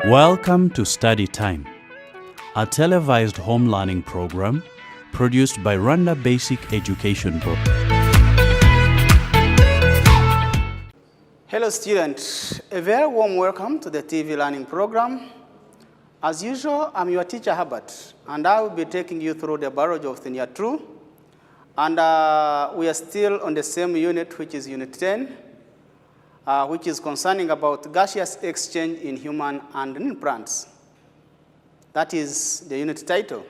Welcome to Study Time, a televised home learning program produced by Rwanda Basic Education Board. Hello students, a very warm welcome to the TV learning program. As usual, I'm your teacher Herbert, and I will be taking you through the biology of thin air true. And we are still on the same unit, which is Unit 10, which is concerning about gaseous exchange in human and in plants. That is the unit title.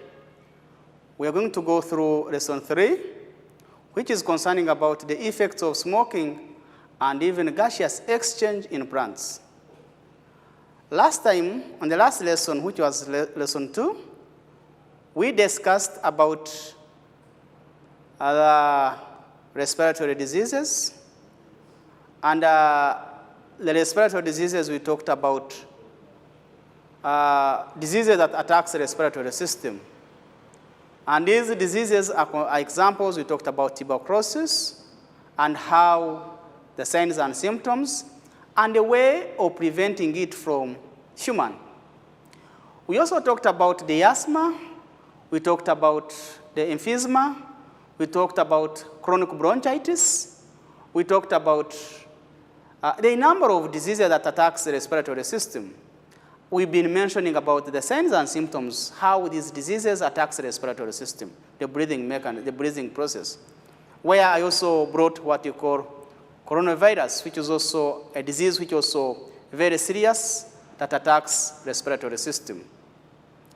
We are going to go through lesson 3, which is concerning about the effects of smoking and even gaseous exchange in plants. Last time, on the last lesson, which was lesson 2, we discussed about respiratory diseases. And the respiratory diseases, we talked about diseases that attacks the respiratory system. And these diseases are examples. We talked about tuberculosis and how the signs and symptoms and the way of preventing it from human. We also talked about the asthma. We talked about the emphysema. We talked about chronic bronchitis. We talked about the number of diseases that attacks the respiratory system. We've been mentioning about the signs and symptoms, how these diseases attacks the respiratory system, the breathing mechanism, the breathing process. Where I also brought what you call coronavirus, which is also a disease which is also very serious that attacks respiratory system.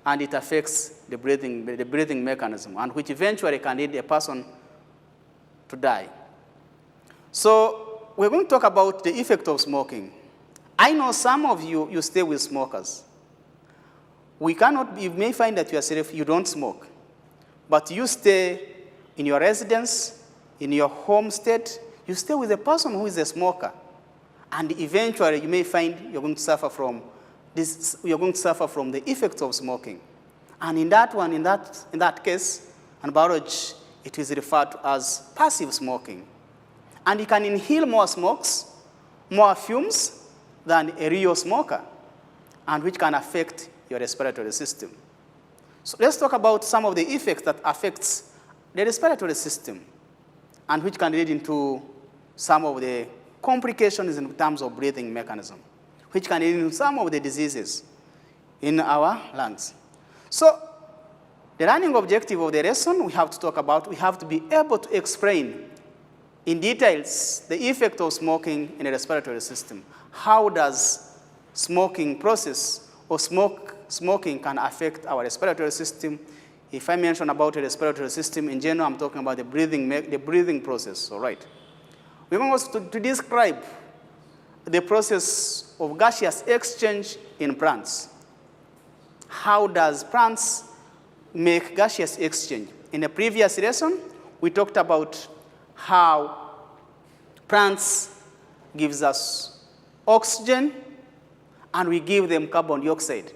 And it affects the breathing mechanism, and which eventually can lead a person to die. So we're going to talk about the effect of smoking. I know some of you stay with smokers. You may find that yourself, you don't smoke, but you stay in your residence, in your home state, you stay with a person who is a smoker. And eventually you may find you're going to suffer from this, you're going to suffer from the effects of smoking. And in that case, in biology, it is referred to as passive smoking. And you can inhale more smokes, more fumes than a real smoker, and which can affect your respiratory system. So let's talk about some of the effects that affects the respiratory system, and which can lead into some of the complications in terms of breathing mechanism, which can lead into some of the diseases in our lungs. So the learning objective of the lesson we have to be able to explain in details the effect of smoking in the respiratory system. How does smoking process or smoking can affect our respiratory system? If I mention about the respiratory system in general, I'm talking about the breathing process, all right? We're going to describe the process of gaseous exchange in plants. How does plants make gaseous exchange? In the previous lesson, we talked about how plants gives us oxygen and we give them carbon dioxide.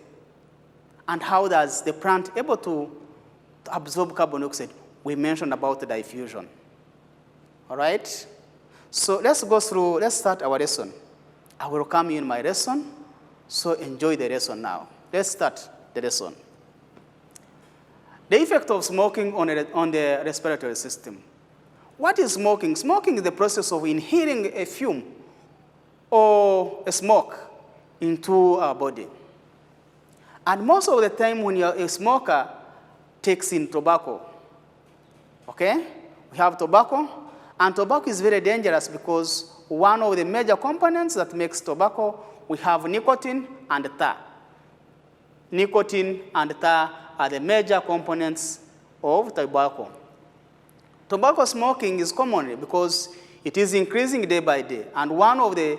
And how does the plant able to absorb carbon dioxide? We mentioned about the diffusion. All right? So let's start our lesson. I will come in my lesson, so enjoy the lesson now. Let's start the lesson. The effect of smoking on the respiratory system. What is smoking? Smoking is the process of inhaling a fume or a smoke into our body. And most of the time when you're a smoker takes in tobacco, okay? We have tobacco, and tobacco is very dangerous because one of the major components that makes tobacco, we have nicotine and tar. Nicotine and tar are the major components of tobacco. Tobacco smoking is common because it is increasing day by day. And one of the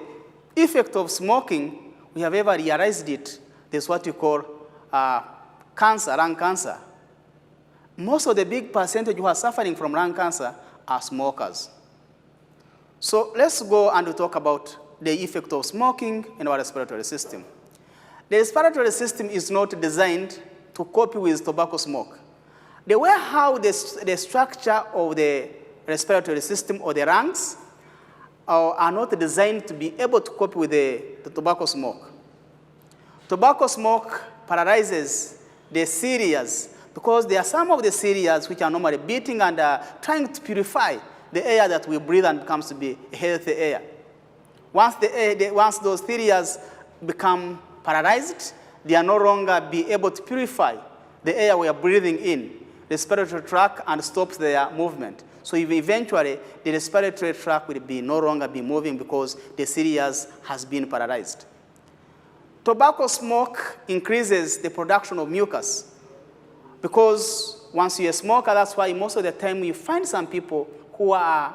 effects of smoking, we have ever realized it, is what you call cancer, lung cancer. Most of the big percentage who are suffering from lung cancer are smokers. So let's go and talk about the effect of smoking in our respiratory system. The respiratory system is not designed to cope with tobacco smoke. The way how the structure of the respiratory system or the lungs are not designed to be able to cope with the tobacco smoke. Tobacco smoke paralyzes the cilia because there are some of the cilia which are normally beating and trying to purify the air that we breathe and becomes to be healthy air. Once those cilia become paralyzed, they are no longer be able to purify the air we are breathing in, the respiratory tract, and stops their movement. So eventually, the respiratory tract will no longer be moving because the cilia has been paralyzed. Tobacco smoke increases the production of mucus because once you're a smoker, that's why most of the time you find some people who are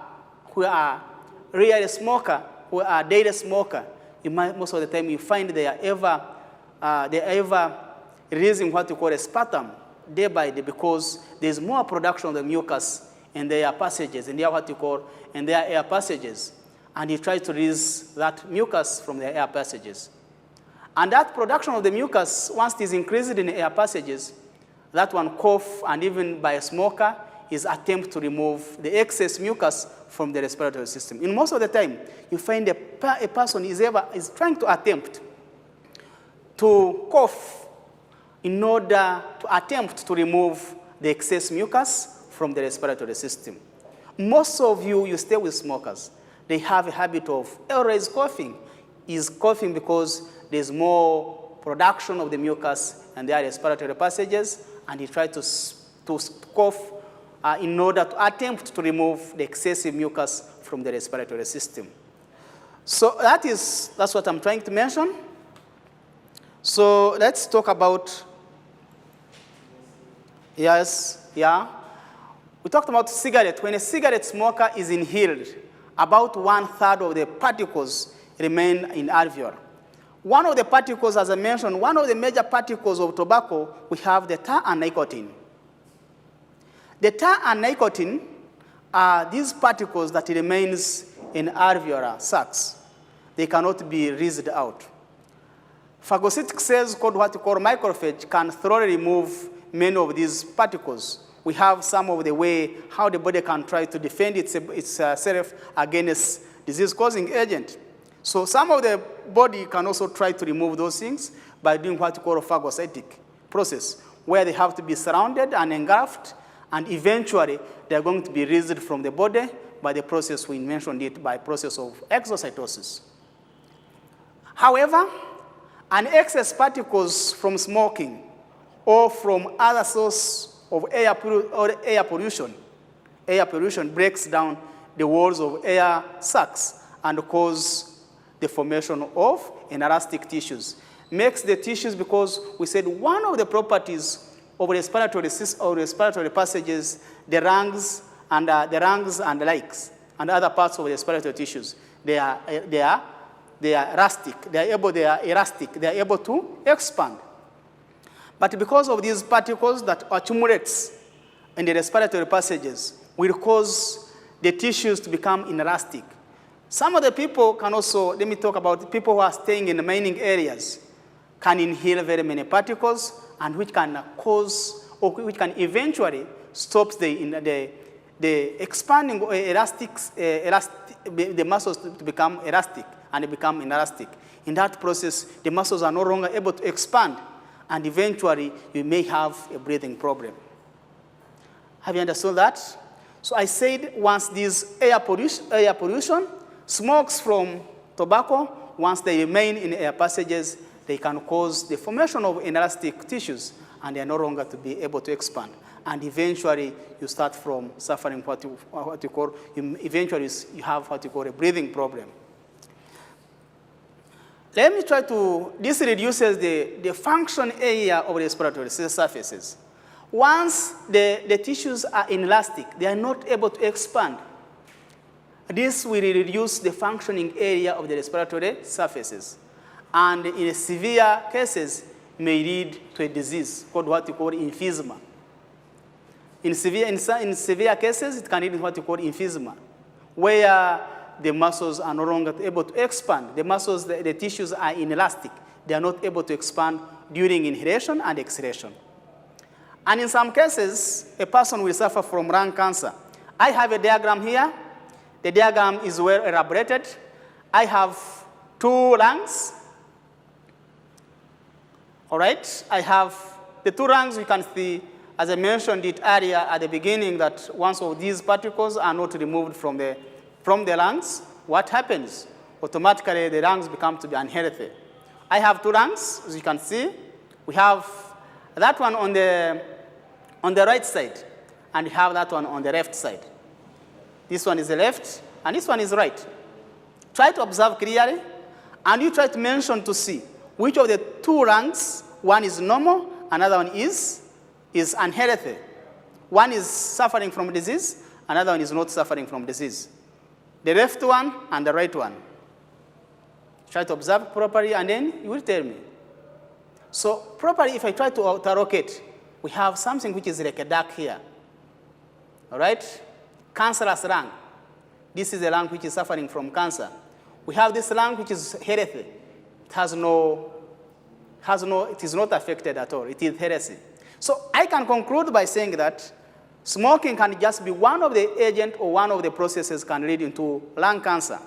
really smoker, who are daily smoker. Most of the time you find they are ever releasing what we call a sputum day by day because there's more production of the mucus in their passages, in their air passages, and you try to release that mucus from their air passages. And that production of the mucus, once it is increased in the air passages, that one cough, and even by a smoker, is attempt to remove the excess mucus from the respiratory system. In most of the time, you find a person is trying to attempt to cough in order to attempt to remove the excess mucus from the respiratory system. Most of you stay with smokers. They have a habit of always coughing. Is coughing because there's more production of the mucus and their respiratory passages, and you try to cough in order to attempt to remove the excessive mucus from the respiratory system. So that's what I'm trying to mention. So let's talk about, we talked about cigarette. When a cigarette smoker is inhaled, about 1/3 of the particles remain in alveoli. One of the particles, as I mentioned, one of the major particles of tobacco, we have the tar and nicotine. The tar and nicotine are these particles that remains in alveolar sacs. They cannot be released out. Phagocytic cells, called what we call macrophage, can thoroughly remove many of these particles. We have some of the way how the body can try to defend itself against disease-causing agent. So some of the body can also try to remove those things by doing what we call a phagocytic process, where they have to be surrounded and engulfed, and eventually they're going to be released from the body by the process we mentioned it, by process of exocytosis. However, an excess particles from smoking or from other source of air pollution breaks down the walls of air sacs and cause the formation of inelastic tissues. Makes the tissues, because we said one of the properties of respiratory passages, the lungs and likes and other parts of the respiratory tissues, they are elastic. They are able to expand. But because of these particles that accumulates in the respiratory passages, will cause the tissues to become inelastic. Some of the people can also, let me talk about people who are staying in the mining areas, can inhale very many particles, and which can cause, or which can eventually stop the expanding the muscles to become elastic and become inelastic. In that process, the muscles are no longer able to expand, and eventually you may have a breathing problem. Have you understood that? So I said once these air pollution, smokes from tobacco, once they remain in air passages, they can cause the formation of inelastic tissues, and they are no longer to be able to expand. And eventually, you start from suffering eventually you have what you call a breathing problem. Let me try to, this reduces the function area of the respiratory surfaces. Once the tissues are inelastic, they are not able to expand. This will reduce the functioning area of the respiratory surfaces. And in severe cases, may lead to a disease called what we call emphysema. In severe cases, it can lead to what we call emphysema, where the muscles are no longer able to expand. The muscles, the tissues are inelastic. They are not able to expand during inhalation and exhalation. And in some cases, a person will suffer from lung cancer. I have a diagram here. The diagram is well elaborated. I have two lungs. All right, I have the two lungs. You can see, as I mentioned it earlier at the beginning, that once of these particles are not removed from the lungs, what happens? Automatically, the lungs become to be unhealthy. I have two lungs, as you can see. We have that one on the right side, and we have that one on the left side. This one is the left, and this one is right. Try to observe clearly, and you try to mention to see which of the two lungs, one is normal, another one is unhealthy. One is suffering from disease, another one is not suffering from disease. The left one and the right one. Try to observe properly, and then you will tell me. So properly, if I try to auto-locate, we have something which is like a duck here. All right? Cancerous lung. This is a lung which is suffering from cancer. We have this lung which is healthy. It is not affected at all. It is healthy. So I can conclude by saying that smoking can just be one of the agents or one of the processes can lead into lung cancer.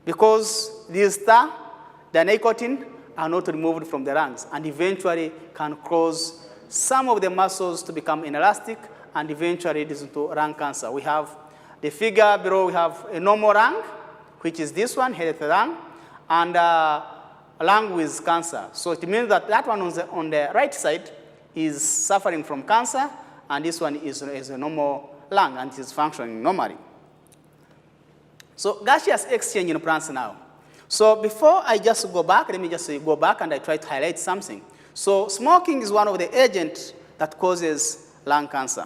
Because these the nicotine, are not removed from the lungs and eventually can cause some of the muscles to become inelastic and eventually leads into lung cancer. We have the figure below, we have a normal lung, which is this one, healthy lung, and a lung with cancer. So it means that that one on the right side is suffering from cancer, and this one is a normal lung and it is functioning normally. So gaseous exchange in plants now. So before I just go back, let me just go back and I try to highlight something. So smoking is one of the agents that causes lung cancer.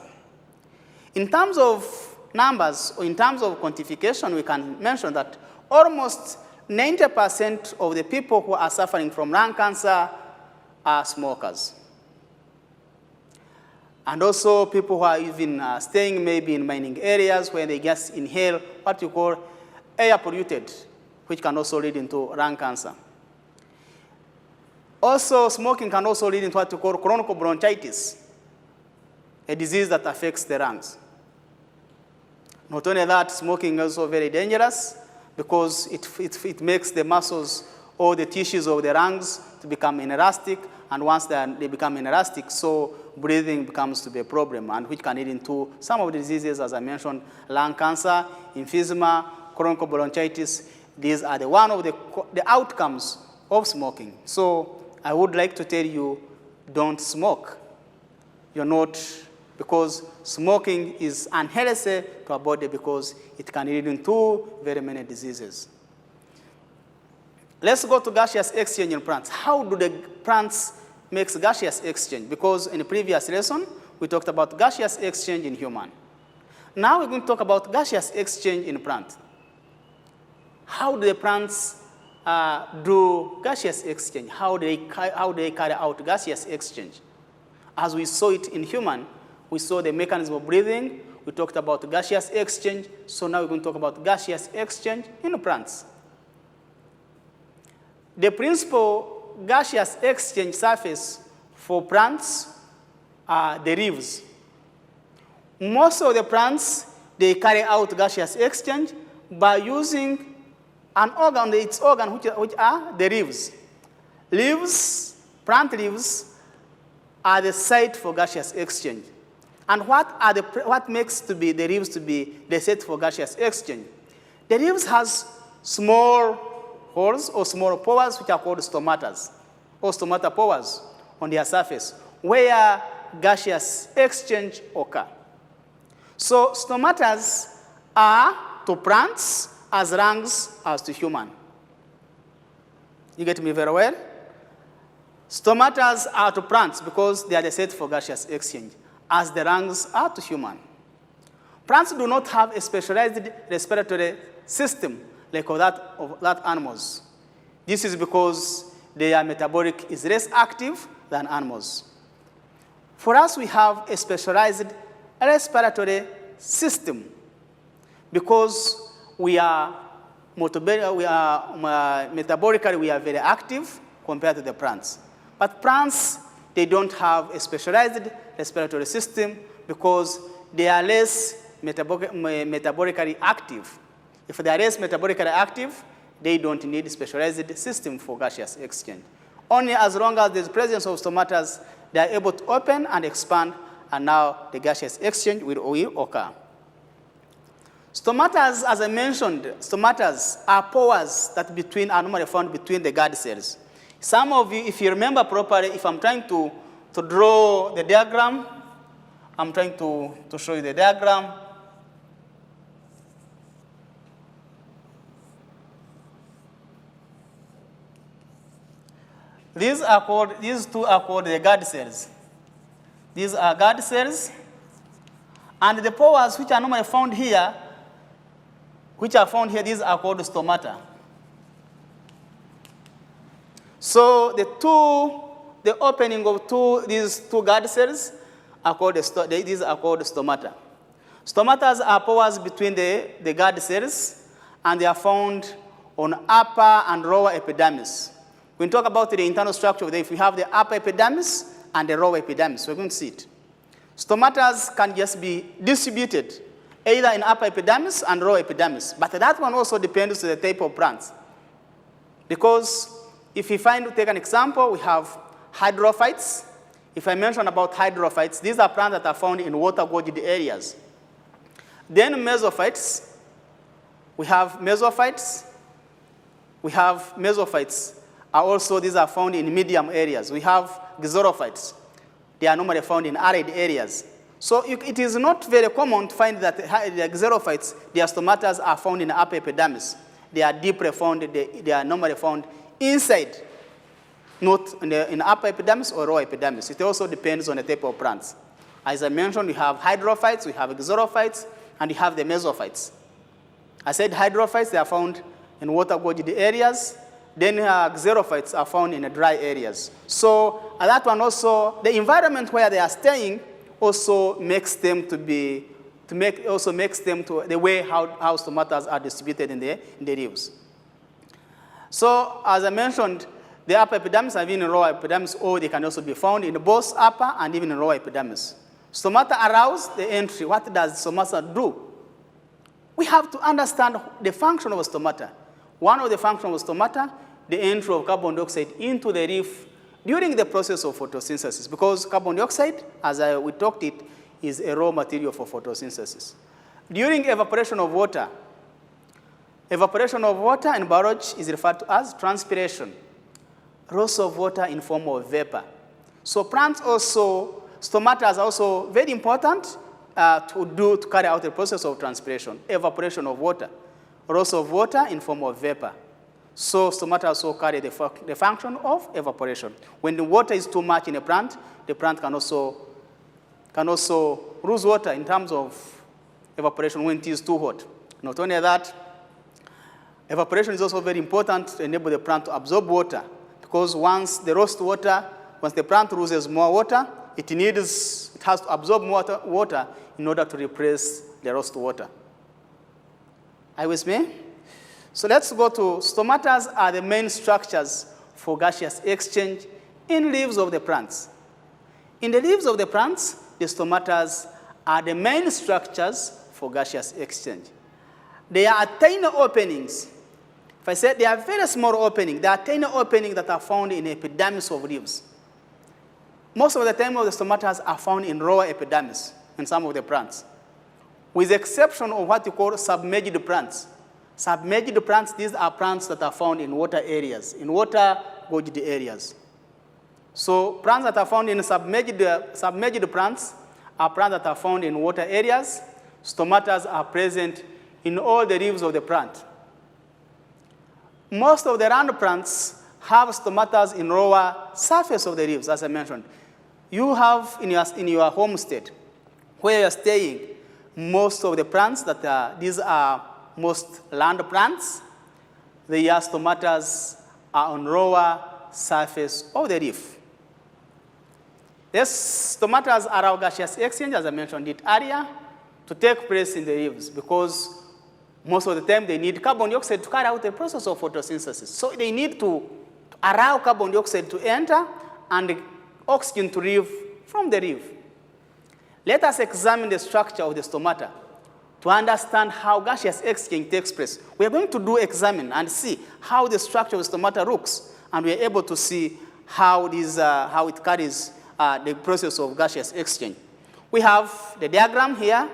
In terms of numbers, or in terms of quantification, we can mention that almost 90% of the people who are suffering from lung cancer are smokers. And also people who are even staying maybe in mining areas where they just inhale what you call air polluted, which can also lead into lung cancer. Also, smoking can also lead into what we call chronic bronchitis, a disease that affects the lungs. Not only that, smoking is also very dangerous because it makes the muscles or the tissues of the lungs to become inelastic, and once they become inelastic, so breathing becomes to be a problem, and which can lead into some of the diseases, as I mentioned, lung cancer, emphysema, chronic bronchitis. These are one of the outcomes of smoking. So I would like to tell you, don't smoke. You're not, because smoking is unhealthy to our body because it can lead into very many diseases. Let's go to gaseous exchange in plants. How do the plants make gaseous exchange? Because in the previous lesson, we talked about gaseous exchange in human. Now we're going to talk about gaseous exchange in plants. How do the plants do gaseous exchange? How do they carry out gaseous exchange? As we saw it in human, we saw the mechanism of breathing. We talked about gaseous exchange. So now we're going to talk about gaseous exchange in plants. The principal gaseous exchange surface for plants are the leaves. Most of the plants, they carry out gaseous exchange by using an organ, its organ, which are the leaves. Plant leaves are the site for gaseous exchange. And what makes the leaves to be the site for gaseous exchange? The leaves has small holes or small pores, which are called stomatas, or stomata pores on their surface, where gaseous exchange occur. So stomatas are to plants as lungs as to human. You get me very well? Stomatas are to plants because they are the site for gaseous exchange, as the lungs are to human. Plants do not have a specialized respiratory system like that animals. This is because their metabolic is less active than animals. For us, we have a specialized respiratory system because we are metabolically we are very active compared to the plants. But plants, they don't have a specialized respiratory system because they are less metabolically active. If they are less metabolically active, they don't need a specialized system for gaseous exchange. Only as long as there's presence of stomata, they are able to open and expand, and now the gaseous exchange will occur. Stomata, as I mentioned, stomata are pores that are normally found between the guard cells. Some of you, if you remember properly, if I'm trying to draw the diagram, I'm trying to show you the diagram. These two are called the guard cells. These are guard cells. And the pores which are normally found here, these are called stomata. So the opening of these two guard cells are called these are called stomata. Stomata are pores between the guard cells, and they are found on upper and lower epidermis. When we talk about the internal structure, if we have the upper epidermis and the lower epidermis, we're going to see it. Stomata can just be distributed either in upper epidermis and lower epidermis, but that one also depends on the type of plants. Because if we take an example, we have hydrophytes. If I mention about hydrophytes, these are plants that are found in water-gorged areas. Then mesophytes, we have mesophytes. These are found in medium areas. We have xerophytes. They are normally found in arid areas. So it is not very common to find that the xerophytes, their stomata are found in the upper epidermis. They are deeply found, they are normally found inside, not in the upper epidermis or lower epidermis. It also depends on the type of plants. As I mentioned, we have hydrophytes, we have xerophytes, and we have the mesophytes. I said hydrophytes, they are found in water-gorged areas. Then xerophytes are found in the dry areas. So that one also, the environment where they are staying also makes them the way how stomata are distributed in the leaves. So as I mentioned, the upper epidermis and even in lower epidermis, or they can also be found in both upper and even in lower epidermis. Stomata arouse the entry. What does stomata do? We have to understand the function of a stomata. One of the functions of stomata, the entry of carbon dioxide into the leaf during the process of photosynthesis, because carbon dioxide, as we talked it, is a raw material for photosynthesis. During evaporation of water in biology is referred to as transpiration, loss of water in form of vapor. So plants also, stomata is also very important to carry out the process of transpiration, evaporation of water, loss of water in form of vapor. So stomata also carry the function of evaporation. When the water is too much in a plant, the plant can also lose water in terms of evaporation when it is too hot. Not only that, evaporation is also very important to enable the plant to absorb water, because once the plant loses more water, it has to absorb more water in order to replace the lost water. Are you with me? So let's go to stomata are the main structures for gaseous exchange in leaves of the plants. In the leaves of the plants, the stomata are the main structures for gaseous exchange. They are tiny openings. If I said they are very small openings, they are tiny openings that are found in the epidermis of leaves. Most of the time, the stomata are found in lower epidermis in some of the plants, with the exception of what you call submerged plants. Submerged plants, these are plants that are found in water areas, in water-gorged areas. So plants that are found in submerged plants are plants that are found in water areas. Stomata are present in all the leaves of the plant. Most of the land plants have stomata in lower surface of the leaves, as I mentioned. You have in your homestead, where you're staying, most of the plants these are most land plants, their stomata are on lower surface of the leaf. Yes, stomata allow gaseous exchange, as I mentioned it earlier, to take place in the leaves, because most of the time they need carbon dioxide to carry out the process of photosynthesis. So they need to allow carbon dioxide to enter and oxygen to leave from the leaf. Let us examine the structure of the stomata to understand how gaseous exchange takes place. We are going to examine and see how the structure of the stomata looks, and we are able to see how it carries the process of gaseous exchange. We have the diagram here,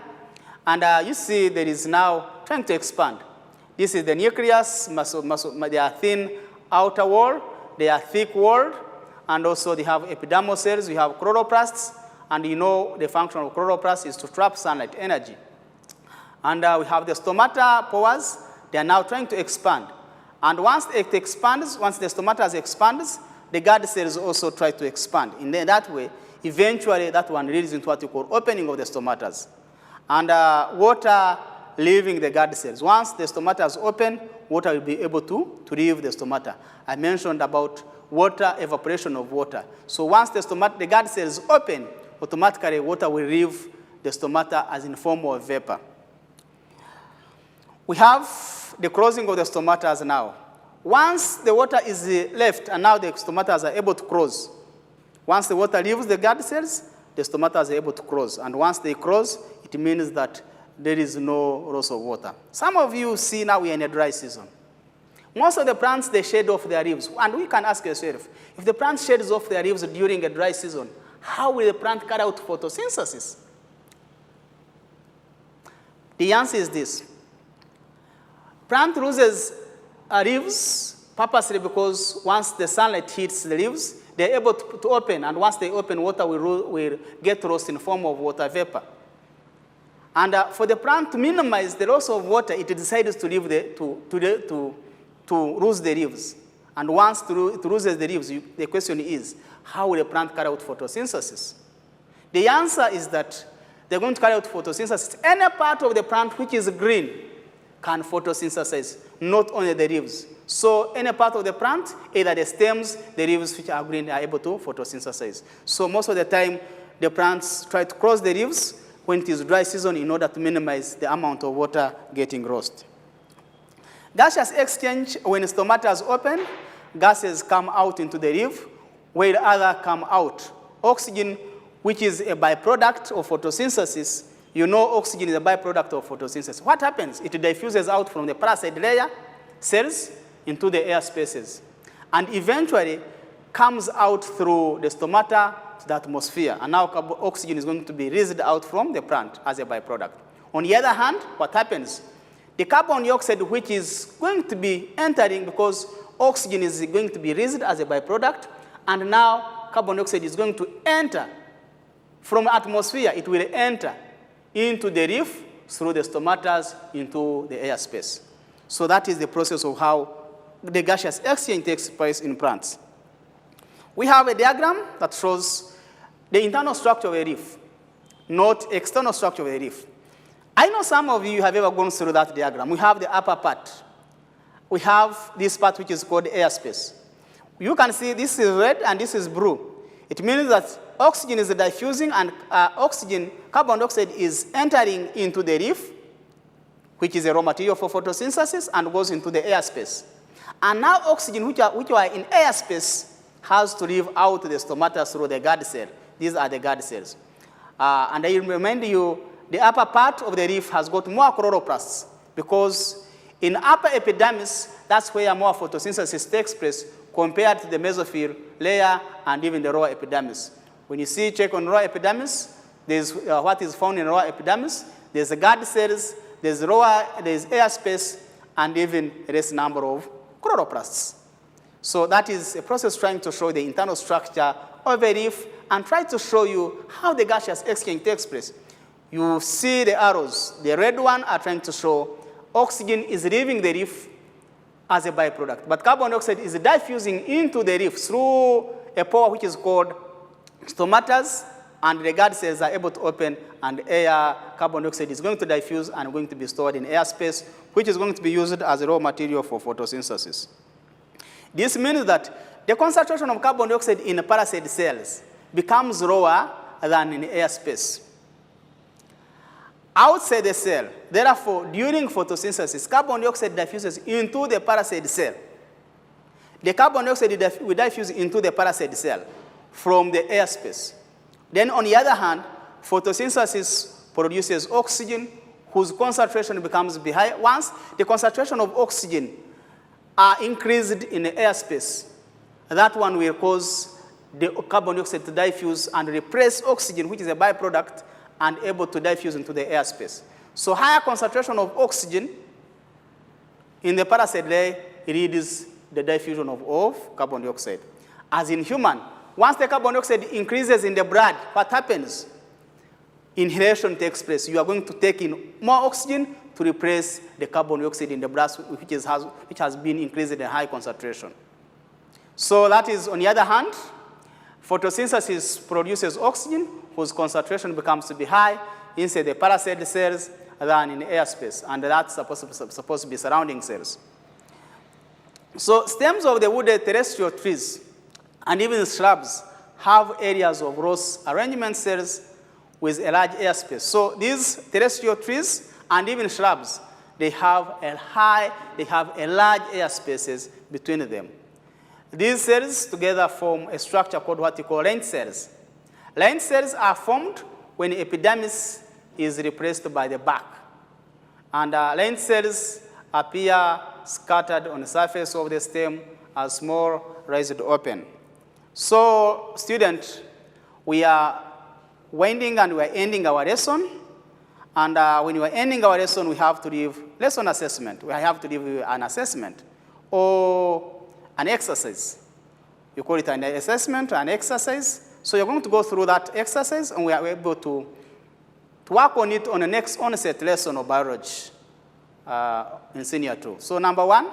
and you see there is now trying to expand. This is the nucleus, they are thin outer wall, they are thick wall, and also they have epidermal cells, we have chloroplasts, and you know the function of chloroplasts is to trap sunlight energy. And we have the stomata pores, they are now trying to expand. And once it expands, once the stomata expands, the guard cells also try to expand. In that way, eventually that one leads into what we call opening of the stomatas. And water leaving the guard cells. Once the stomata is open, water will be able to leave the stomata. I mentioned about water, evaporation of water. So once the guard cells open, automatically water will leave the stomata as in form of vapor. We have the closing of the stomatas now. Once the water is left, and now the stomatas are able to close. Once the water leaves the guard cells, the stomatas are able to close. And once they close, it means that there is no loss of water. Some of you see now we are in a dry season. Most of the plants, they shed off their leaves. And we can ask yourself, if the plant sheds off their leaves during a dry season, how will the plant carry out photosynthesis? The answer is this. Plant loses leaves purposely because once the sunlight hits the leaves, they're able to open, and once they open, water will get lost in the form of water vapor. And for the plant to minimize the loss of water, it decides to lose the leaves. And once it loses the leaves, the question is, how will the plant carry out photosynthesis? The answer is that they're going to carry out photosynthesis. Any part of the plant which is green can photosynthesize, not only the leaves. So any part of the plant, either the stems, the leaves which are green, are able to photosynthesize. So most of the time, the plants try to close the leaves when it is dry season in order to minimize the amount of water getting lost. Gaseous exchange, when stomata is open, gases come out into the leaf, while other come out. Oxygen, which is a byproduct of photosynthesis, you know oxygen is a byproduct of photosynthesis. What happens? It diffuses out from the parasite layer cells into the air spaces, and eventually comes out through the stomata to the atmosphere. And now oxygen is going to be released out from the plant as a byproduct. On the other hand, what happens? The carbon dioxide, which is going to be entering because oxygen is going to be released as a byproduct, and now carbon dioxide is going to enter from the atmosphere. It will enter into the leaf through the stomatas into the air space. So that is the process of how the gaseous exchange takes place in plants. We have a diagram that shows the internal structure of a leaf, not external structure of a leaf. I know some of you have ever gone through that diagram. We have the upper part. We have this part which is called air space. You can see this is red and this is blue. It means that oxygen is diffusing and carbon dioxide is entering into the leaf, which is a raw material for photosynthesis, and goes into the air space. And now oxygen, which are in air space, has to leave out the stomata through the guard cell. These are the guard cells. And I remind you, the upper part of the leaf has got more chloroplasts, because in upper epidermis, that's where more photosynthesis takes place compared to the mesophyll layer and even the lower epidermis. When you check on lower epidermis, there's what is found in lower epidermis. There's the guard cells, there's air space, and even a less number of chloroplasts. So that is a process trying to show the internal structure of a leaf and try to show you how the gaseous exchange takes place. You see the arrows. The red one are trying to show oxygen is leaving the leaf as a byproduct, but carbon dioxide is diffusing into the leaf through a pore which is called stomatas, and the guard cells are able to open, and carbon dioxide is going to diffuse and going to be stored in airspace, which is going to be used as a raw material for photosynthesis. This means that the concentration of carbon dioxide in parasite cells becomes lower than in airspace. Outside the cell, therefore, during photosynthesis, carbon dioxide diffuses into the parasite cell. The carbon dioxide will diffuse into the parasite cell from the airspace. Then, on the other hand, photosynthesis produces oxygen, whose concentration becomes high. Once the concentration of oxygen are increased in the airspace, that one will cause the carbon dioxide to diffuse and replace oxygen, which is a byproduct, and able to diffuse into the airspace. So higher concentration of oxygen in the parasite layer leads the diffusion of carbon dioxide. As in human, once the carbon dioxide increases in the blood, what happens? Inhalation takes place. You are going to take in more oxygen to replace the carbon dioxide in the blood, which has been increased in a high concentration. So that is, on the other hand, photosynthesis produces oxygen, whose concentration becomes to be high inside the parasite cells than in airspace, and that's supposed to be surrounding cells. So stems of the wooded terrestrial trees and even shrubs have areas of Ross arrangement cells with a large airspace. So these terrestrial trees and even shrubs, they have a large airspaces between them. These cells together form a structure called what you call lens cells. Lens cells are formed when the epidermis is replaced by the bark. And lens cells appear scattered on the surface of the stem as small raised open. So, students, we are winding and we are ending our lesson. And when we are ending our lesson, we have to give lesson assessment. We have to give you an assessment or an exercise. You call it an assessment, an exercise. So you're going to go through that exercise, and we are able to work on it on the next onset lesson of biology in senior 2. So number 1,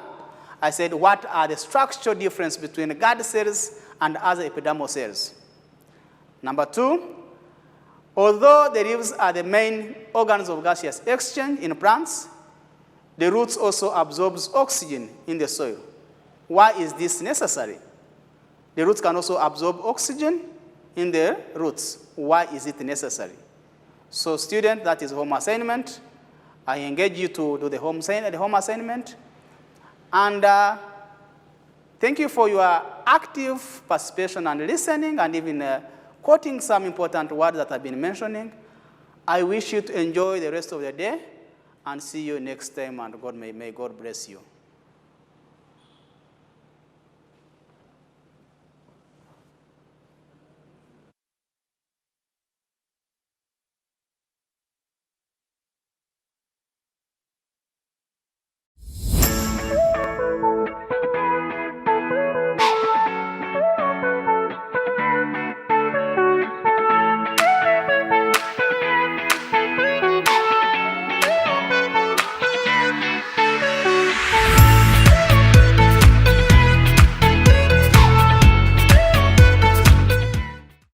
I said, what are the structural differences between guard cells and other epidermal cells? Number 2, although the leaves are the main organs of gaseous exchange in plants, the roots also absorb oxygen in the soil. Why is this necessary? The roots can also absorb oxygen in their roots. Why is it necessary? So student, that is home assignment. I engage you to do the home assignment. And thank you for your active participation and listening, and even quoting some important words that I've been mentioning. I wish you to enjoy the rest of the day, and see you next time, and may God bless you.